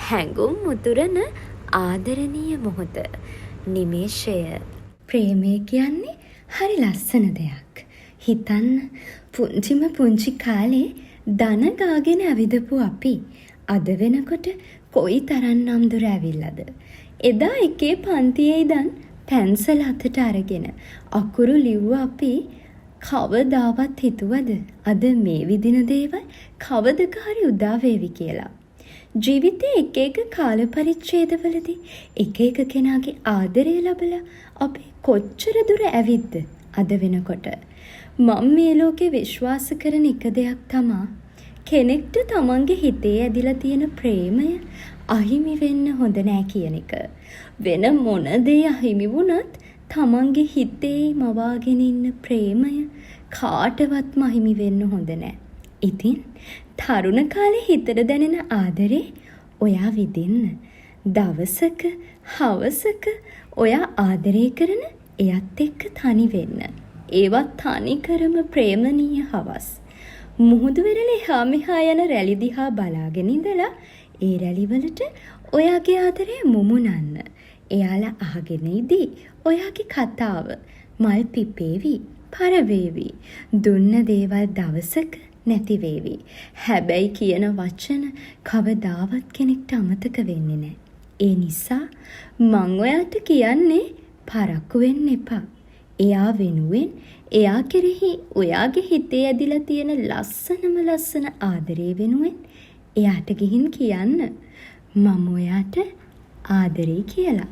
හැඟුම් මුතුරන ආදරණීය මොහොත නිමේෂය. ප්‍රේමය කියන්නේ හරි ලස්සන දෙයක්. හිතන්න පුංචිම පුංචි කාලේ දන ගාගෙන ඇවිදපු අපි අද වෙනකොට කොයි තරම්නම් දුර ඇවිල්ලාද. එදා එකේ පන්තියේ ඉඳන් පැන්සල අතට අරගෙන අකුරු ලිව්ව අපි කවදාවත් හිතුවද අද මේ විදින දේවල් කවදක හරි උදා වේවි කියලා. ජීවිතේ එක එක කාල පරිච්ඡේදවලදී එක එක කෙනාගේ ආදරය ලැබලා අපි කොච්චර දුර ඇවිද්ද අද වෙනකොට. මම මේ ලෝකේ විශ්වාස කරන එක දෙයක් තමා කෙනෙක්ට තමන්ගේ හිතේ ඇදිලා තියෙන ප්‍රේමය අහිමි වෙන්න හොඳ නෑ කියන එක. වෙන මොන දේ අහිමි වුණත් තමන්ගේ හිතේ මවාගෙන ඉන්න ප්‍රේමය කාටවත්ම අහිමි වෙන්න හොඳ නෑ. ඉතින් තරුණ කාලේ හිතට දැනෙන ආදරේ ඔයා විඳින්න. දවසක හවසක ඔයා ආදරය කරන එයත් එක්ක තනි වෙන්න. ඒවත් තනි කරම ප්‍රේමණීය හවස්. මුහුදු වෙරළ එහා මෙහා යන රැලි දිහා බලාගෙන ඉඳලා ඒ රැලිවලට ඔයාගේ ආදරය මුමුණන්න. එයාලා අහගෙන ඉදී ඔයාගේ කතාව මල් පිපේවි, පරවේවි. දුන්න දේවල් දවසක නැති වේවි. හැබැයි කියන වචන කවදාවත් කෙනෙක්ට අමතක වෙන්නේ නැහැ. ඒ නිසා මං ඔයාට කියන්නේ පරක්කු වෙන්න එපා. එයා වෙනුවෙන් එයා කෙරෙහි ඔයාගේ හිතේ ඇදිලා තියෙන ලස්සනම ලස්සන ආදරේ වෙනුවෙන් එයාට ගිහින් කියන්න මම ඔයාට ආදරේ කියලා.